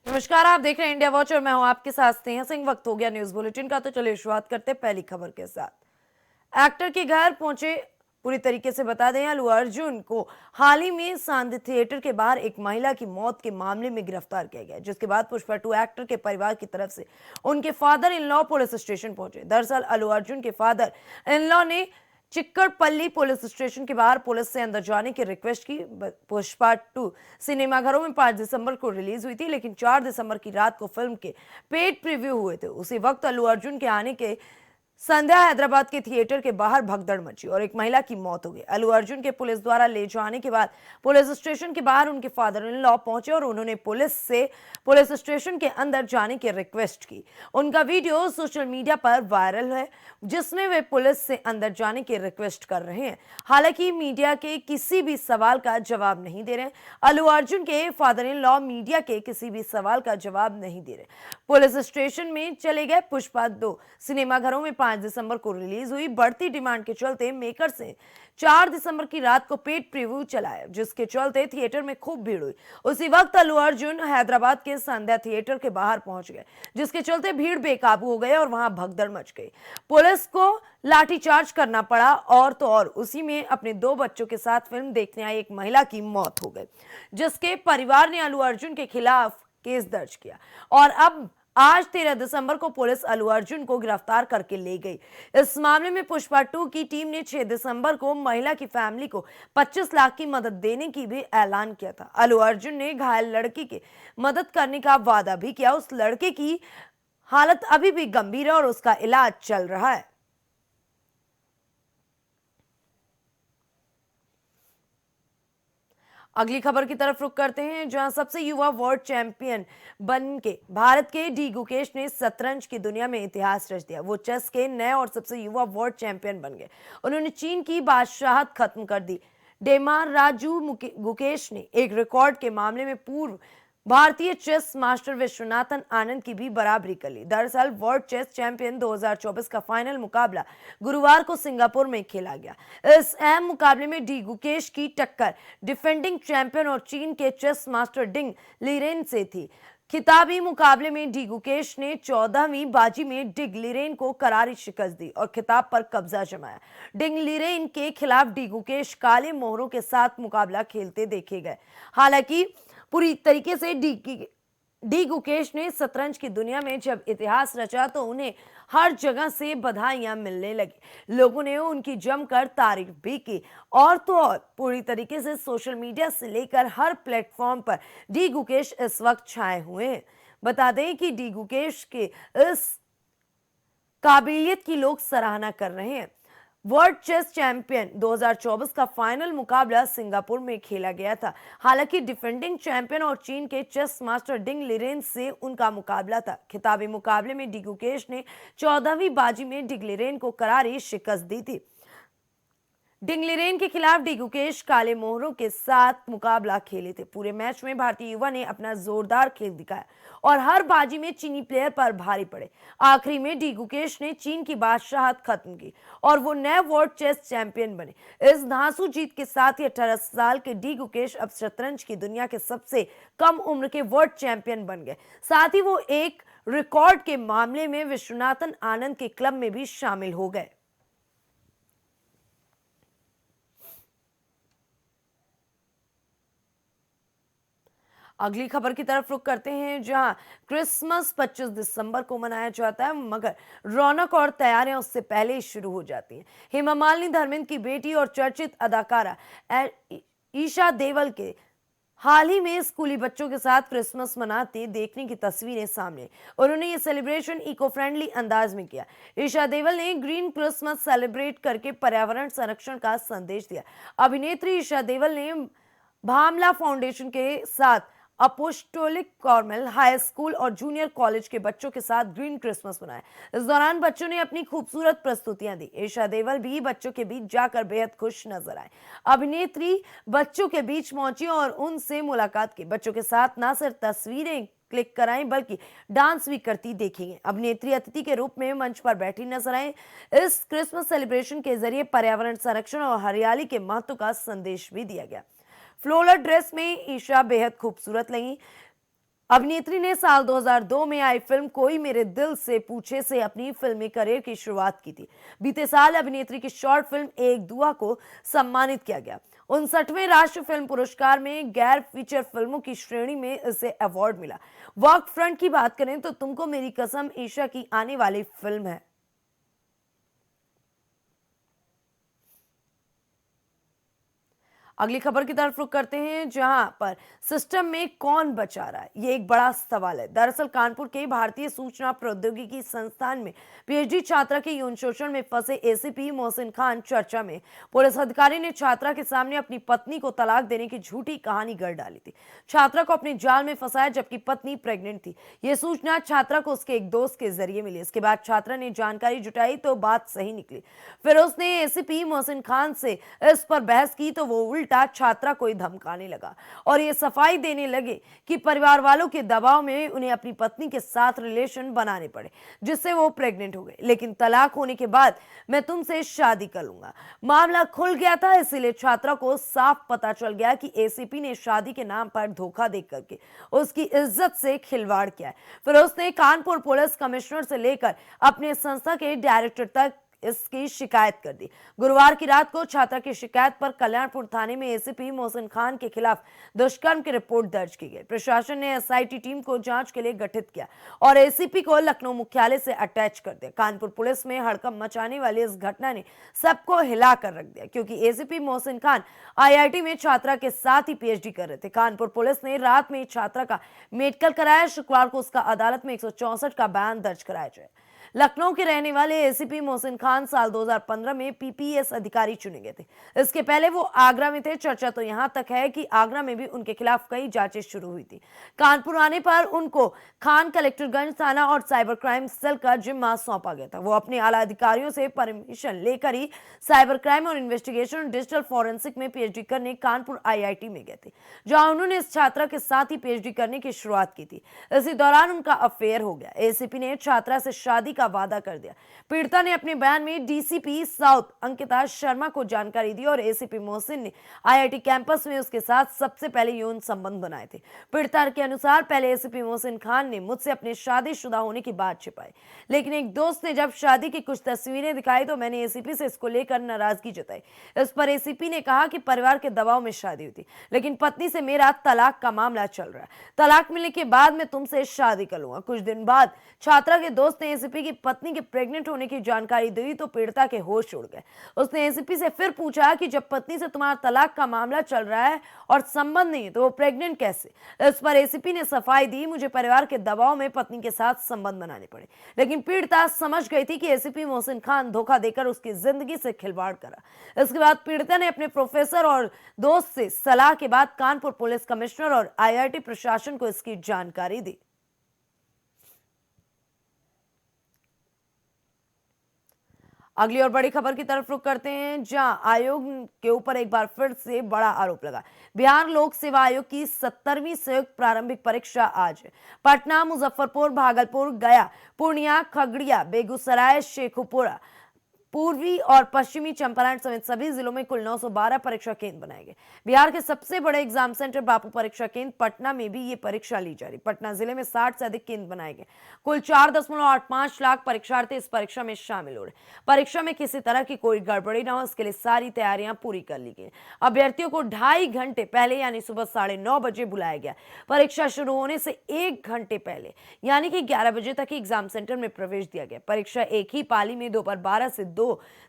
नमस्कार, आप देख रहे हैं इंडिया वॉच और मैं हूं आपके साथ स्नेहा सिंह। वक्त हो गया न्यूज बुलेटिन का, तो चलिए शुरुआत करते हैं पहली खबर के साथ। एक्टर के घर पहुंचे, पूरी तरीके से बता दें, अल्लू अर्जुन को हाल ही में सांध थिएटर के बाहर एक महिला की मौत के मामले में गिरफ्तार किया गया, जिसके बाद पुष्पा 2 एक्टर के परिवार की तरफ से उनके father in law police station पहुंचे। दरअसल अल्लू अर्जुन के फादर इन लॉ ने चिक्कड़पल्ली पुलिस स्टेशन के बाहर पुलिस से अंदर जाने की रिक्वेस्ट की। पुष्पा 2 सिनेमाघरों में 5 दिसंबर को रिलीज हुई थी, लेकिन 4 दिसंबर की रात को फिल्म के पेड प्रीव्यू हुए थे। उसी वक्त अल्लू अर्जुन के आने के संध्या हैदराबाद के थिएटर के बाहर भगदड़ मची और एक महिला की मौत हो गई। अल्लू अर्जुन के पुलिस द्वारा ले जाने के बाद पुलिस स्टेशन के बाहर उनके फादर इन लॉ पहुंचे और उन्होंने पुलिस से पुलिस स्टेशन के अंदर जाने की रिक्वेस्ट की। उनका वीडियो सोशल मीडिया पर वायरल है, जिसमें वे पुलिस से अंदर जाने की रिक्वेस्ट कर रहे हैं। हालांकि मीडिया के किसी भी सवाल का जवाब नहीं दे रहे। अल्लू अर्जुन के फादर इन लॉ मीडिया के किसी भी सवाल का जवाब नहीं दे रहे। पुलिस स्टेशन में चले गए। पुष्पा 2 सिनेमाघरों में 5 दिसंबर को रिलीज हुई। बढ़ती डिमांड के चलते मेकर से 4 दिसंबर की रात को पेड प्रीव्यू चलाया, जिसके चलते थिएटर में खूब भीड़ हुई। उसी वक्त अल्लू अर्जुन हैदराबाद के संध्या थिएटर के बाहर पहुंच गए, जिसके चलते भीड़ बेकाबू हो गई और वहां भगदड़ मच गई। पुलिस को लाठीचार्ज करना पड़ा और तो और उसी में अपने 2 बच्चों के साथ फिल्म देखने आई एक महिला की मौत हो गई, जिसके परिवार ने अल्लू अर्जुन के खिलाफ केस दर्ज किया और अब आज 13 दिसंबर को पुलिस अल्लू अर्जुन को गिरफ्तार करके ले गई। इस मामले में पुष्पा 2 की टीम ने 6 दिसंबर को महिला की फैमिली को 25 लाख की मदद देने की भी ऐलान किया था। अल्लू अर्जुन ने घायल लड़की की मदद करने का वादा भी किया। उस लड़के की हालत अभी भी गंभीर है और उसका इलाज चल रहा है। अगली खबर की तरफ रुख करते हैं, जहां सबसे युवा वर्ल्ड चैंपियन बन के भारत के डी गुकेश ने शतरंज की दुनिया में इतिहास रच दिया। वो चेस के नए और सबसे युवा वर्ल्ड चैंपियन बन गए। उन्होंने चीन की बादशाहत खत्म कर दी। डेमार राजू गुकेश ने एक रिकॉर्ड के मामले में पूर्व भारतीय चेस मास्टर विश्वनाथन आनंद की भी बराबरी कर ली। दरअसल वर्ल्ड चेस चैंपियन 2024 का फाइनल मुकाबला गुरुवार को सिंगापुर में खेला गया। इस अहम मुकाबले में डी गुकेश की टक्कर डिफेंडिंग चैंपियन और चीन के चेस मास्टर डिंग लीरेन से थी। खिताबी मुकाबले में डी गुकेश ने 14वीं बाजी में डिंग लीरेन को करारी शिकस्त दी और खिताब पर कब्जा जमाया। डिंग लीरेन के खिलाफ डी गुकेश काले मोहरों के साथ मुकाबला खेलते देखे गए। हालांकि पूरी तरीके से डी गुकेश ने शतरंज की दुनिया में जब इतिहास रचा तो उन्हें हर जगह से बधाइयां मिलने लगी। लोगों ने उनकी जमकर तारीफ भी की और तो और पूरी तरीके से सोशल मीडिया से लेकर हर प्लेटफॉर्म पर डी गुकेश इस वक्त छाए हुए हैं। बता दें कि डी गुकेश के इस काबिलियत की लोग सराहना कर रहे हैं। वर्ल्ड चेस चैंपियन 2024 का फाइनल मुकाबला सिंगापुर में खेला गया था। हालांकि डिफेंडिंग चैंपियन और चीन के चेस मास्टर डिंग लीरेन से उनका मुकाबला था। खिताबी मुकाबले में डी गुकेश ने 14वीं बाजी में डिंग लीरेन को करारी शिकस्त दी थी। डिंग लीरेन के खिलाफ डी गुकेश काले मोहरों के साथ मुकाबला खेले थे। पूरे मैच में भारतीय युवा ने अपना जोरदार खेल दिखाया और हर बाजी में चीनी प्लेयर पर भारी पड़े। आखिरी में डी गुकेश ने चीन की बादशाहत खत्म की और वो नए वर्ल्ड चेस चैंपियन बने। इस धांसू जीत के साथ ही 18 साल के डी गुकेश अब शतरंज की दुनिया के सबसे कम उम्र के वर्ल्ड चैंपियन बन गए। साथ ही वो एक रिकॉर्ड के मामले में विश्वनाथन आनंद के क्लब में भी शामिल हो गए। अगली खबर की तरफ रुख करते हैं, जहां क्रिसमस 25 दिसंबर को मनाया जाता है, मगर रौनक और तैयारियां उससे पहले ही शुरू हो जाती हैं। हेमा मालिनी धर्मेंद्र की बेटी और चर्चित अदाकारा ईशा देवल के हाल ही में स्कूली बच्चों के साथ क्रिसमस मनाते देखने की तस्वीरें सामने। उन्होंने ये सेलिब्रेशन इको फ्रेंडली अंदाज में किया। ईशा देवल ने ग्रीन क्रिसमस सेलिब्रेट करके पर्यावरण संरक्षण का संदेश दिया। अभिनेत्री ईशा देवल ने भामला फाउंडेशन के साथ अपोस्टोलिक कॉर्मेल हाई स्कूल और जूनियर कॉलेज के बच्चों के साथ ग्रीन क्रिसमस मनाया। इस दौरान बच्चों ने अपनी खूबसूरत प्रस्तुतियां दी। ईशा देवल भी बच्चों के बीच जाकर बेहद खुश नजर आए। अभिनेत्री बच्चों के बीच पहुंची और उनसे मुलाकात की। बच्चों के साथ न सिर्फ तस्वीरें क्लिक कराएं बल्कि डांस भी करती देखी गई। अभिनेत्री अतिथि के रूप में मंच पर बैठी नजर आए। इस क्रिसमस सेलिब्रेशन के जरिए पर्यावरण संरक्षण और हरियाली के महत्व का संदेश भी दिया गया। फ्लोरल ड्रेस में ईशा बेहद खूबसूरत लगी। अभिनेत्री ने साल 2002 में आई फिल्म कोई मेरे दिल से पूछे से अपनी फिल्मी करियर की शुरुआत की थी। बीते साल अभिनेत्री की शॉर्ट फिल्म एक दुआ को सम्मानित किया गया। 59वें राष्ट्रीय फिल्म पुरस्कार में गैर फीचर फिल्मों की श्रेणी में इसे अवार्ड मिला। वर्क फ्रंट की बात करें तो तुमको मेरी कसम ईशा की आने वाली फिल्म है। अगली खबर की तरफ रुख करते हैं, जहां पर सिस्टम में कौन बचा रहा है, ये एक बड़ा सवाल है। दरअसल कानपुर के भारतीय सूचना प्रौद्योगिकी संस्थान में पीएचडी छात्रा के यौन शोषण में फंसे एसीपी मोहसिन खान चर्चा में। पुलिस अधिकारी ने छात्रा के सामने अपनी पत्नी को तलाक देने की झूठी कहानी गढ़ डाली थी। छात्रा को अपने जाल में फंसाया जबकि पत्नी प्रेग्नेंट थी। ये सूचना छात्रा को उसके एक दोस्त के जरिए मिली। इसके बाद छात्रा ने जानकारी जुटाई तो बात सही निकली। फिर उसने एसीपी मोहसिन खान से इस पर बहस की तो वो उल्टा छात्रा को ही धमकाने लगा और ये सफाई देने लगे कि परिवार वालों के दबाव में उन्हें अपनी पत्नी के साथ रिलेशन बनाने पड़े, जिससे वो प्रेग्नेंट हो गए। लेकिन तलाक होने के बाद मैं तुमसे शादी कर लूंगा। मामला खुल गया था, इसीलिए छात्रा को साफ पता चल गया कि एसीपी ने शादी के नाम पर धोखा दे करके उसकी इज्जत से खिलवाड़ किया है। फिर उसने कानपुर पुलिस कमिश्नर से लेकर अपने संस्था के डायरेक्टर तक इसकी शिकायत कर दी। गुरुवार की रात को छात्रा की शिकायत पर कल्याणपुर थाने में एसीपी मोहसिन खान के खिलाफ दुष्कर्म की रिपोर्ट दर्ज की गई। प्रशासन ने एसआईटी टीम को जांच के लिए गठित किया और एसीपी को लखनऊ मुख्यालय से अटैच कर दिया। कानपुर पुलिस में हड़कंप मचाने वाली इस घटना ने सबको हिला कर रख दिया, क्योंकि एसीपी मोहसिन खान आईआईटी में छात्रा के साथ ही पीएचडी कर रहे थे। कानपुर पुलिस ने रात में छात्रा का मेडिकल कराया। शुक्रवार को उसका अदालत में 164 का बयान दर्ज कराया जाए। लखनऊ के रहने वाले एसीपी मोहसिन खान साल 2015 में पीपीएस अधिकारी चुने गए थे। इसके पहले वो आगरा में थे। चर्चा तो यहां तक है कि आगरा में भी उनके खिलाफ कई जांचें शुरू हुई थी। कानपुर आने पर उनको खान कलेक्टरगंज थाना और साइबर क्राइम सेल का जिम्मा सौंपा गया था। वो अपने आला अधिकारियों से परमिशन लेकर ही साइबर क्राइम और इन्वेस्टिगेशन और डिजिटल फॉरेंसिक में पीएचडी करने कानपुर आईआईटी में गए थे, जहां उन्होंने इस छात्रा के साथ ही पीएचडी करने की शुरुआत की थी। इसी दौरान उनका अफेयर हो गया। एसीपी ने छात्रा से शादी का वादा कर दिया। पीड़िता ने अपने बयान में डीसीपी साउथ अंकिता शर्मा को जानकारी दी और एसीपी मोहसिन ने आईआईटी कैंपस में उसके साथ सबसे पहले यौन संबंध बनाए थे। पीड़िता के अनुसार पहले एसीपी मोहसिन खान ने मुझसे अपने शादीशुदा होने की बात छिपाई, लेकिन एक दोस्त ने जब शादी की कुछ तस्वीरें दिखाई तो मैंने एसीपी से इसको लेकर नाराजगी जताई। इस पर एसीपी ने कहा कि परिवार के दबाव में शादी हुई थी, लेकिन पत्नी से मेरा तलाक का मामला चल रहा है। तलाक मिलने के बाद मैं तुमसे शादी कर लूंगा। कुछ दिन बाद छात्रा के दोस्त ने एसीपी की पत्नी के प्रेग्नेंट होने की जानकारी दी तो पीड़िता के होश उड़ गए। उसने एसीपी से फिर पूछा कि जब पत्नी से तुम्हारा तलाक का मामला चल रहा है और संबंध नहीं तो वो प्रेग्नेंट कैसे? इस पर एसीपी ने सफाई दी, मुझे परिवार के दबाव में पत्नी के साथ संबंध बनाने पड़े। लेकिन पीड़िता समझ गई थी कि एसीपी मोहसिन खान धोखा देकर उसकी जिंदगी से खिलवाड़ करा। इसके बाद पीड़िता ने अपने प्रोफेसर और दोस्त से सलाह के बाद कानपुर पुलिस कमिश्नर और आईआईटी प्रशासन को इसकी जानकारी दी। अगली और बड़ी खबर की तरफ रुख करते हैं, जहां आयोग के ऊपर एक बार फिर से बड़ा आरोप लगा। बिहार लोक सेवा आयोग की 70वीं संयुक्त प्रारंभिक परीक्षा आज है। पटना, मुजफ्फरपुर, भागलपुर, गया, पूर्णिया, खगड़िया, बेगूसराय, शेखुपुरा, पूर्वी और पश्चिमी चंपारण समेत सभी जिलों में कुल 912 परीक्षा केंद्र बनाए गए। बिहार के सबसे बड़े एग्जाम सेंटर बापू परीक्षा केंद्र पटना में भी ये परीक्षा ली जा रही। पटना जिले में 60 से अधिक केंद्र बनाए गए। कुल 4.85 लाख परीक्षार्थी इस परीक्षा में शामिल हो रहे। परीक्षा में किसी तरह की कोई गड़बड़ी न हो, इसके लिए सारी तैयारियां पूरी कर ली गई। अभ्यर्थियों को 2.5 घंटे पहले यानी सुबह 9:30 बजे बुलाया गया। परीक्षा शुरू होने से 1 घंटे पहले यानी कि 11 बजे तक ही एग्जाम सेंटर में प्रवेश दिया गया। परीक्षा एक ही पाली में दोपहर 12 से 2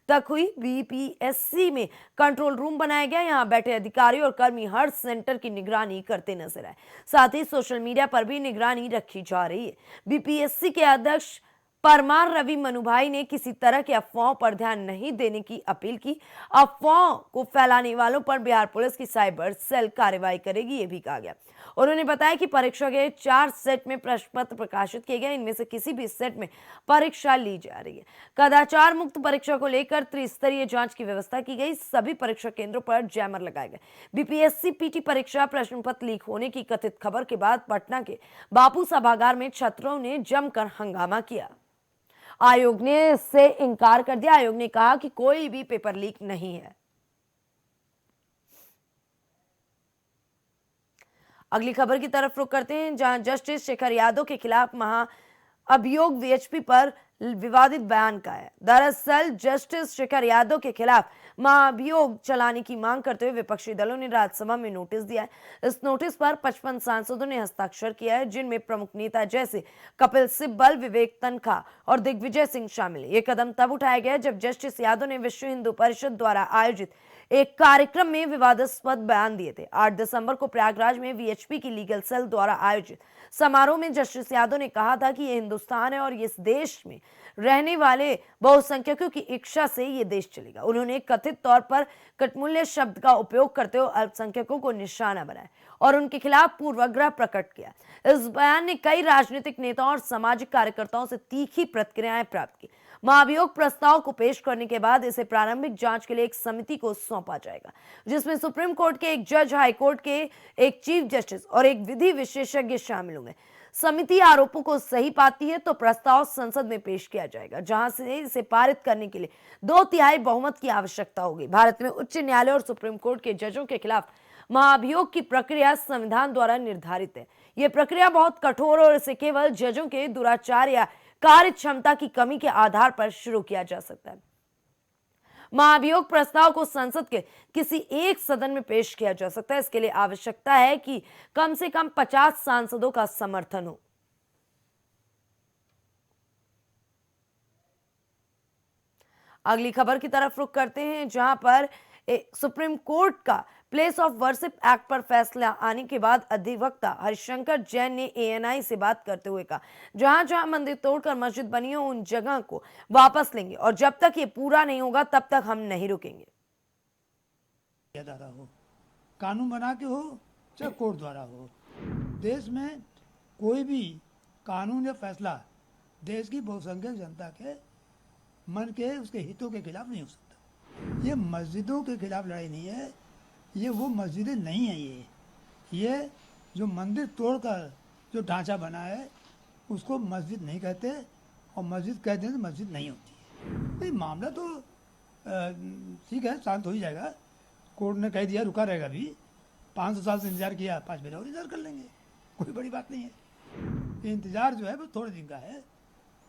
तक हुई। बीपीएससी में कंट्रोल रूम बनाया गया। यहां बैठे अधिकारी और कर्मी हर सेंटर की निगरानी करते नजर आए। साथ ही सोशल मीडिया पर भी निगरानी रखी जा रही है। बीपीएससी के अध्यक्ष परमार रवि मनुभाई ने किसी तरह के अफवाहों पर ध्यान नहीं देने की अपील की। अफवाहों को फैलाने वालों पर बिहार पुलिस की साइबर सेल कार्रवाई करेगी, ये भी कहा गया। उन्होंने बताया कि परीक्षा के 4 सेट में प्रश्न पत्र प्रकाशित किए गए। इनमें से किसी भी सेट में परीक्षा ली जा रही है। कदाचार मुक्त परीक्षा को लेकर त्रिस्तरीय जांच की व्यवस्था की गई। सभी परीक्षा केंद्रों पर जैमर लगाए गए। बीपीएससी पीटी परीक्षा प्रश्न पत्र लीक होने की कथित खबर के बाद पटना के बापू सभागार में छात्रों ने जमकर हंगामा किया। आयोग ने इससे इनकार कर दिया। आयोग ने कहा कि कोई भी पेपर लीक नहीं है। अगली खबर की तरफ रुख करते हैं, जहां जस्टिस शेखर यादव के खिलाफ अभियोग वीएचपी पर विवादित बयान का है। दरअसल जस्टिस शेखर यादव के खिलाफ महाअभियोग चलाने की मांग करते हुए विपक्षी दलों ने राज्यसभा में नोटिस दिया है। इस नोटिस पर 55 सांसदों ने हस्ताक्षर किया है, जिनमें प्रमुख नेता जैसे कपिल सिब्बल, विवेक तन्खा और दिग्विजय सिंह शामिल है। यह कदम तब उठाया गया जब जस्टिस यादव ने विश्व हिंदू परिषद द्वारा आयोजित एक कार्यक्रम में विवादास्पद बयान दिए थे। 8 दिसंबर को प्रयागराज में वीएचपी की लीगल सेल द्वारा आयोजित समारोह में जस्टिस यादव ने कहा था कि यह हिंदुस्तान है और इस देश में रहने वाले बहुसंख्यकों की इच्छा से ये देश चलेगा। उन्होंने कथित तौर पर कटमूल्य शब्द का उपयोग करते हुए अल्पसंख्यकों को निशाना बनाया और उनके खिलाफ पूर्वाग्रह प्रकट किया। इस बयान ने कई राजनीतिक नेताओं और सामाजिक कार्यकर्ताओं से तीखी प्रतिक्रियाएं प्राप्त की। महाभियोग प्रस्ताव को पेश करने के बाद इसे प्रारंभिक जांच के लिए एक समिति को सौंपा जाएगा, जिसमें सुप्रीम कोर्ट के एक जज, हाई कोर्ट के एक चीफ जस्टिस और एक विधि विशेषज्ञ शामिल होंगे। समिति आरोपों को सही पाती है तो प्रस्ताव संसद में पेश किया जाएगा, जहां से इसे पारित करने के लिए 2/3 बहुमत की आवश्यकता होगी। भारत में उच्च न्यायालय और सुप्रीम कोर्ट के जजों के खिलाफ महाभियोग की प्रक्रिया संविधान द्वारा निर्धारित है। यह प्रक्रिया बहुत कठोर और इसे केवल जजों के दुराचार या कार्य क्षमता की कमी के आधार पर शुरू किया जा सकता है। महाभियोग प्रस्ताव को संसद के किसी एक सदन में पेश किया जा सकता है। इसके लिए आवश्यकता है कि कम से कम 50 सांसदों का समर्थन हो। अगली खबर की तरफ रुख करते हैं, जहां पर सुप्रीम कोर्ट का प्लेस ऑफ वर्शिप एक्ट पर फैसला आने के बाद अधिवक्ता हरिशंकर जैन ने एएनआई से बात करते हुए कहा, जहां जहां मंदिर तोड़कर मस्जिद बनी हो उन जगह को वापस लेंगे और जब तक ये पूरा नहीं होगा तब तक हम नहीं रुकेंगे। हो कानून बना के हो चाहे कोर्ट द्वारा हो, देश में कोई भी कानून या फैसला देश की बहुसंख्यक जनता के मन के उसके हितों के खिलाफ नहीं हो सकता। ये मस्जिदों के खिलाफ लड़ाई नहीं है, ये वो मस्जिदें नहीं हैं। ये जो मंदिर तोड़कर जो ढांचा बना है उसको मस्जिद नहीं कहते, और मस्जिद कहते हैं तो मस्जिद नहीं होती है। भाई मामला तो ठीक है, शांत हो ही जाएगा। कोर्ट ने कह दिया रुका रहेगा, भी 500 साल से इंतजार किया, 5 महीने और इंतजार कर लेंगे, कोई बड़ी बात नहीं है। ये इंतज़ार जो है वो थोड़े दिन का है,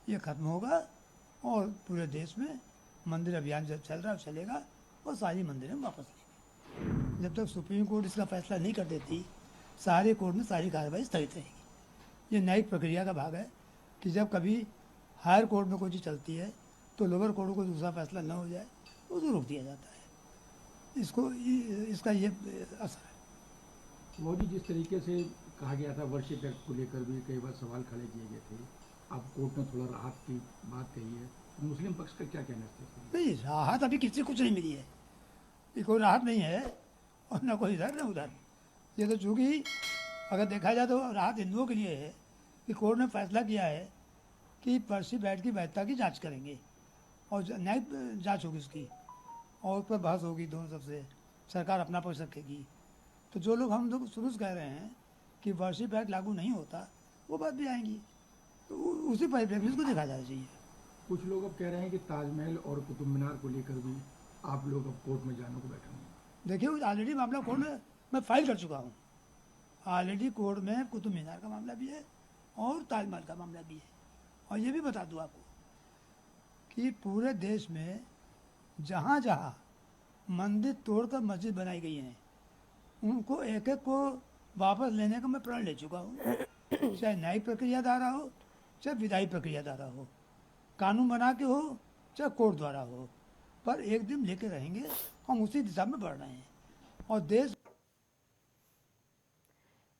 ये ख़त्म होगा और पूरे देश में मंदिर अभियान जब चल रहा है चलेगा और सारी मंदिरें वापस लेंगे। जब तक सुप्रीम कोर्ट इसका फैसला नहीं कर देती, सारे कोर्ट में सारी कार्रवाई स्थगित रहेगी। ये न्यायिक प्रक्रिया का भाग है कि जब कभी हायर कोर्ट में कोई चीज़ चलती है तो लोअर कोर्ट को दूसरा फैसला न हो जाए उसको रोक दिया जाता है। इसका ये असर है। मोदी जिस तरीके से कहा गया था वर्शिप एक्ट को लेकर भी कई बार सवाल खड़े किए गए थे, अब कोर्ट ने थोड़ा राहत की बात कही है, मुस्लिम पक्ष का क्या कहना है? नहीं, राहत अभी किसी कुछ नहीं मिली है, ये कोई राहत नहीं है और न कोई इधर न उधर। ये तो चूँकि अगर देखा जाए तो राहत हिंदुओं के लिए है कि कोर्ट ने फैसला किया है कि वर्शिप एक्ट की वैधता की जाँच करेंगे और न्यायिक जाँच होगी उसकी, और उस पर बहस होगी दोनों सबसे, सरकार अपना पक्ष रखेगी। तो जो लोग हम लोग शुरू से कह रहे हैं कि वर्शिप एक्ट लागू नहीं होता, वो बात भी आएंगी, तो उसी परिप्रेक्ष्य को देखा जाना चाहिए। कुछ लोग अब कह रहे हैं कि ताजमहल और कुतुब मीनार को लेकर भी आप लोग अब कोर्ट में जाने को बैठे हैं। देखिए, ऑलरेडी मामला कोर्ट में मैं फाइल कर चुका हूँ। ऑलरेडी कोर्ट में कुतुब मीनार का मामला भी है और ताजमहल का मामला भी है। और ये भी बता दूँ आपको कि पूरे देश में जहाँ जहाँ मंदिर तोड़कर मस्जिद बनाई गई हैं, उनको एक एक को वापस लेने का मैं प्रण ले चुका हूँ, चाहे न्यायिक प्रक्रिया द्वारा हो चाहे विधायी प्रक्रिया द्वारा हो, कानून बना के हो चाहे कोर्ट द्वारा हो, पर एक दिन लेके रहेंगे। हम उसी दिशा में बढ़ रहे हैं और देश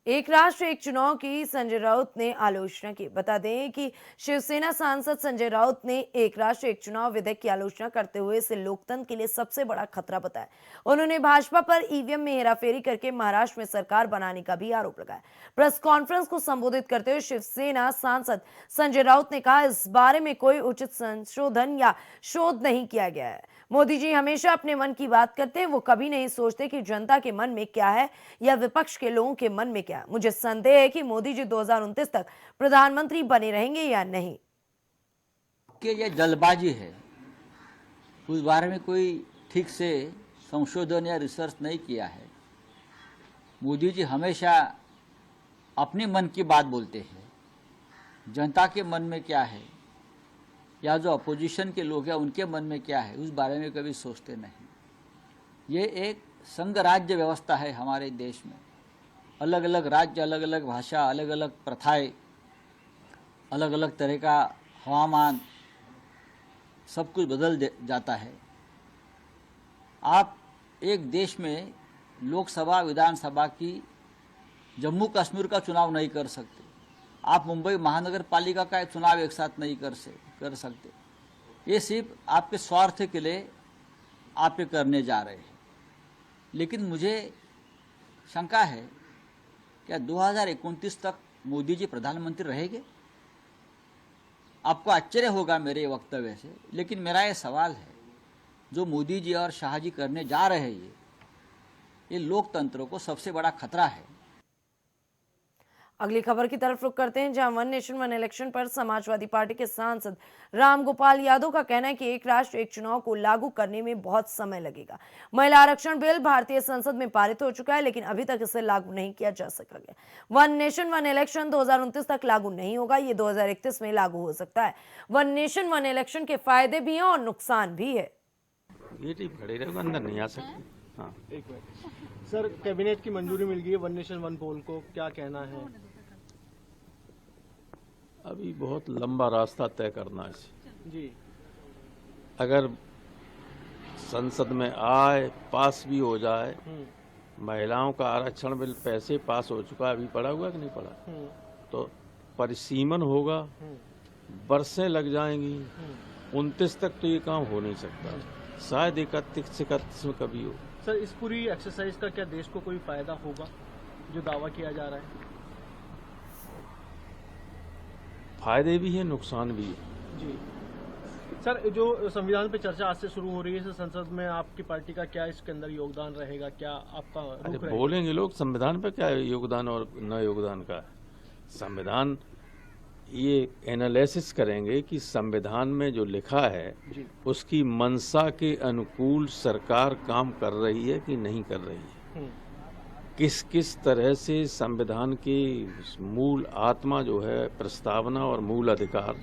एक राष्ट्र एक चुनाव की संजय राउत ने आलोचना की। बता दें कि शिवसेना सांसद संजय राउत ने एक राष्ट्र एक चुनाव विधेयक की आलोचना करते हुए इसे लोकतंत्र के लिए सबसे बड़ा खतरा बताया। उन्होंने भाजपा पर ईवीएम में हेराफेरी करके महाराष्ट्र में सरकार बनाने का भी आरोप लगाया। प्रेस कॉन्फ्रेंस को संबोधित करते हुए शिवसेना सांसद संजय राउत ने कहा, इस बारे में कोई उचित संशोधन या शोध नहीं किया गया है। मोदी जी हमेशा अपने मन की बात करते हैं, वो कभी नहीं सोचते कि जनता के मन में क्या है या विपक्ष के लोगों के मन में क्या है। मुझे संदेह है कि मोदी जी 2029 तक प्रधानमंत्री बने रहेंगे या नहीं। कि ये जल्दबाजी है, उस बारे में कोई ठीक से संशोधन या रिसर्च नहीं किया है। मोदी जी हमेशा अपने मन की बात बोलते हैं, जनता के मन में क्या है या जो अपोजिशन के लोग हैं उनके मन में क्या है उस बारे में कभी सोचते नहीं। ये एक संघ राज्य व्यवस्था है हमारे देश में। अलग अलग राज्य, अलग अलग भाषा, अलग अलग प्रथाएं, अलग अलग तरह का हवामान, सब कुछ बदल जाता है। आप एक देश में लोकसभा विधानसभा की जम्मू कश्मीर का चुनाव नहीं कर सकते। आप मुंबई महानगर पालिका का चुनाव एक साथ नहीं कर सकते। ये सिर्फ आपके स्वार्थ के लिए आप ये करने जा रहे हैं। लेकिन मुझे शंका है, क्या 2029 तक मोदी जी प्रधानमंत्री रहेंगे? आपको आश्चर्य होगा मेरे वक्तव्य से, लेकिन मेरा ये सवाल है, जो मोदी जी और शाह जी करने जा रहे हैं ये लोकतंत्र को सबसे बड़ा खतरा है। अगली खबर की तरफ रुख करते हैं, जहां वन नेशन वन इलेक्शन पर समाजवादी पार्टी के सांसद रामगोपाल यादव का कहना है कि एक राष्ट्र एक चुनाव को लागू करने में बहुत समय लगेगा। महिला आरक्षण बिल भारतीय संसद में पारित हो चुका है, लेकिन अभी तक इसे लागू नहीं किया जा सका है। वन नेशन वन इलेक्शन 2029 तक लागू नहीं होगा, ये 2031 में लागू हो सकता है। वन नेशन वन इलेक्शन के फायदे भी हैं और नुकसान भी है। ये टीम खड़े रहेगा, अंदर नहीं आ सकते। हाँ, एक मिनट सर, कैबिनेट की मंजूरी मिल गई है वन नेशन वन पोल को, क्या कहना है? अभी बहुत लंबा रास्ता तय करना है इसे। जी, अगर संसद में आए, पास भी हो जाए, महिलाओं का आरक्षण बिल पैसे पास हो चुका है, अभी पड़ा हुआ कि नहीं पड़ा, तो परिसीमन होगा, बरसें लग जाएंगी। 29 तक तो ये काम हो नहीं सकता, शायद 31 में कभी हो। सर इस पूरी एक्सरसाइज का क्या देश को कोई फायदा होगा, जो दावा किया जा रहा है? फायदे भी है, नुकसान भी है। जी सर, जो संविधान पे चर्चा आज से शुरू हो रही है संसद में, आपकी पार्टी का क्या इसके अंदर योगदान रहेगा, क्या आपका रुख रहेगा? बोलेंगे लोग संविधान पे क्या योगदान और न योगदान का। संविधान ये एनालिसिस करेंगे कि संविधान में जो लिखा है उसकी मंशा के अनुकूल सरकार काम कर रही है कि नहीं कर रही है। किस किस तरह से संविधान की मूल आत्मा जो है, प्रस्तावना और मूल अधिकार,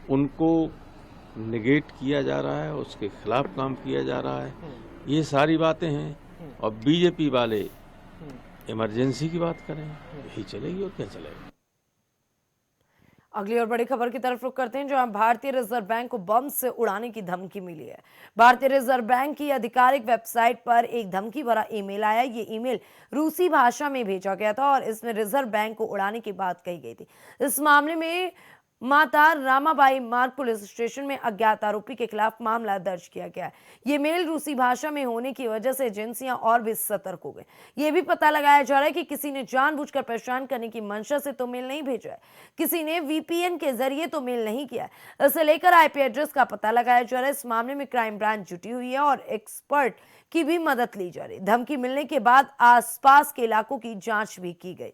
उनको निगेट किया जा रहा है, उसके खिलाफ काम किया जा रहा है। ये सारी बातें हैं। और बीजेपी वाले इमरजेंसी की बात करें, यही चलेगी और क्या चलेगा। अगली और बड़ी खबर की तरफ रुख करते हैं, जहां भारतीय रिजर्व बैंक को बम से उड़ाने की धमकी मिली है। भारतीय रिजर्व बैंक की आधिकारिक वेबसाइट पर एक धमकी भरा ईमेल आया। ये ईमेल रूसी भाषा में भेजा गया था और इसमें रिजर्व बैंक को उड़ाने की बात कही गई थी। इस मामले में माता रामाबाई मार्ग पुलिस स्टेशन में अज्ञात आरोपी के खिलाफ मामला दर्ज किया गया है। ये मेल रूसी भाषा में होने की वजह से एजेंसियां और भी सतर्क हो गई। ये भी पता लगाया जा रहा है कि किसी ने जानबूझकर परेशान करने की मंशा से तो मेल नहीं भेजा है, किसी ने वीपीएन के जरिए तो मेल नहीं किया है। इसे लेकर आईपी एड्रेस का पता लगाया जा रहा है। इस मामले में क्राइम ब्रांच जुटी हुई है और एक्सपर्ट की भी मदद ली जा रही है। धमकी मिलने के बाद आसपास के इलाकों की जांच भी की गई।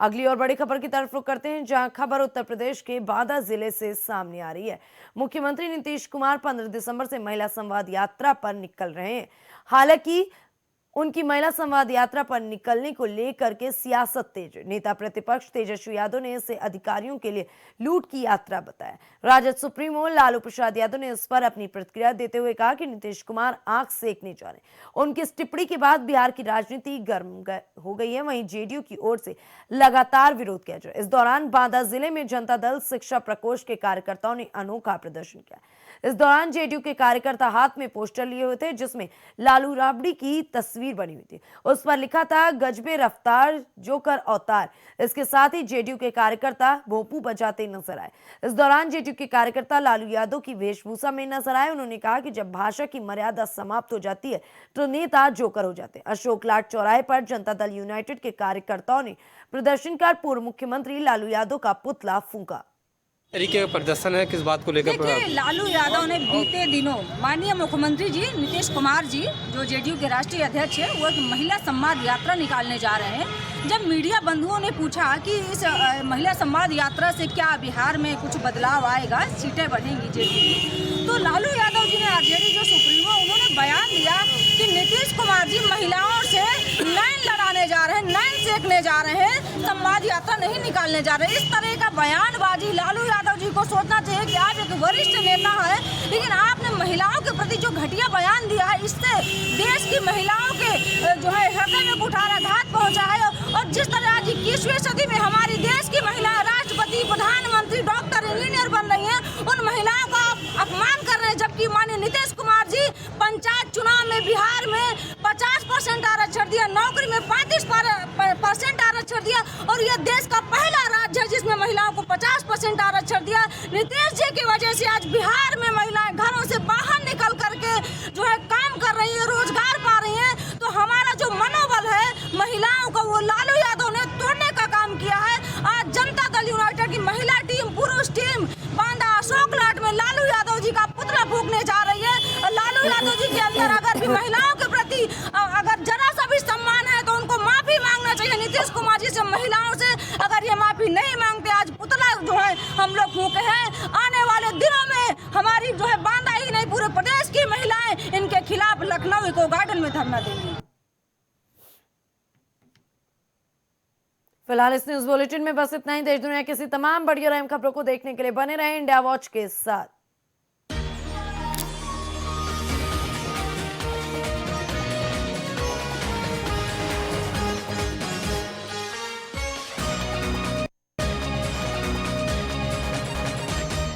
अगली और बड़ी खबर की तरफ रुख करते हैं, जहां खबर उत्तर प्रदेश के बांदा जिले से सामने आ रही है। मुख्यमंत्री नीतीश कुमार 15 दिसंबर से महिला संवाद यात्रा पर निकल रहे हैं। हालांकि उनकी महिला संवाद यात्रा पर निकलने को लेकर के सियासत तेज। नेता प्रतिपक्ष तेजस्वी यादव ने इसे अधिकारियों के लिए लूट की यात्रा बताया। राजद सुप्रीमो लालू प्रसाद यादव ने इस पर अपनी प्रतिक्रिया देते हुए कहा कि नीतीश कुमार आंख सेकने जा रहे हैं। उनकी इस टिप्पणी के बाद बिहार की राजनीति गर्म हो गई है। वहीं जेडीयू की ओर से लगातार विरोध किया जा रहा है। इस दौरान बांदा जिले में जनता दल शिक्षा प्रकोष्ठ के कार्यकर्ताओं ने अनोखा प्रदर्शन किया। इस दौरान जेडीयू के कार्यकर्ता हाथ में पोस्टर लिए हुए थे, जिसमें लालू राबड़ी की तस्वीर बनी हुई थी। उस पर लिखा था, गजबे रफ्तार जोकर अवतार। इसके साथ ही जेडीयू के कार्यकर्ता भोंपू बजाते नजर आए। इस दौरान जेडीयू के कार्यकर्ता लालू यादव की वेशभूषा में नजर आए। उन्होंने कहा कि जब भाषा की मर्यादा समाप्त हो जाती है तो नेता जोकर हो जाते हैं। अशोक लाट चौराहे पर जनता दल यूनाइटेड के कार्यकर्ताओं ने प्रदर्शनकार पूर्व मुख्यमंत्री लालू यादव का पुतला फूंका। तरीके का प्रदर्शन है, किस बात को लेकर? देखिए, लालू यादव ने बीते दिनों माननीय मुख्यमंत्री जी नीतीश कुमार जी, जो जेडीयू के राष्ट्रीय अध्यक्ष है, वो एक महिला संवाद यात्रा निकालने जा रहे हैं। जब मीडिया बंधुओं ने पूछा कि इस महिला संवाद यात्रा से क्या बिहार में कुछ बदलाव आएगा, सीटें बढ़ेंगी जेडीयू की, तो लालू यादव जी ने आरजेडी जो सुप्रीमो, उन्होंने बयान दिया नीतीश कुमार जी महिलाओं से लाइन लड़ाने जा रहे हैं, लाइन सेकने जा रहे हैं, संवाद यात्रा नहीं निकालने जा रहे हैं। इस तरह का बयानबाजी लालू यादव जी को सोचना चाहिए कि आप एक वरिष्ठ नेता हैं, लेकिन आपने महिलाओं के प्रति जो घटिया बयान दिया है, इससे देश की महिलाओं के जो है हृदय में कुठाराघात पहुंचा है। और जिस तरह आज 21वीं सदी में हमारी देश की महिला राष्ट्रपति, प्रधानमंत्री, डॉक्टर, इंजीनियर बन रही हैं, उन महिलाओं का आप अपमान कर रहे हैं। जबकि माननीय नीतीश कुमार जी पंचायत चुनाव में बिहार में 50% आरक्षण दिया, नौकरी में 35% आरक्षण दिया, और यह देश का पहला राज्य है जिसमें महिलाओं को 50% आरक्षण दिया। नीतीश जी की वजह से आज बिहार में महिलाएं घरों से बाहर निकल करके जो है काम कर रही है, रोजगार पा रही हैं। तो हमारा जो मनोबल है महिलाओं का, वो लालू यादव ने तोड़ने का काम किया है। आज जनता दल यूनाइटेड की महिला टीम, पुरुष टीम बांदा अशोक लाट में लालू यादव जी का पुतला फूंकने जा रही है। और लालू यादव जी के अंदर अगर भी महिलाओं के प्रति अगर जरा सा भी सम्मान है तो उनको माफी मांगना चाहिए नीतीश कुमार जी से, महिलाओं से। अगर ये माफी नहीं मांगते, आज पुतला जो है हम लोग फूंके हैं, आने वाले दिनों में हमारी जो है बांदा ही नहीं पूरे प्रदेश की महिलाएं इनके खिलाफ लखनऊ इको गार्डन में धरना देंगी। फिलहाल इस न्यूज बुलेटिन में बस इतना ही। देश दुनिया की तमाम बड़ी और अहम खबरों को देखने के लिए बने रहें इंडिया वॉच के साथ।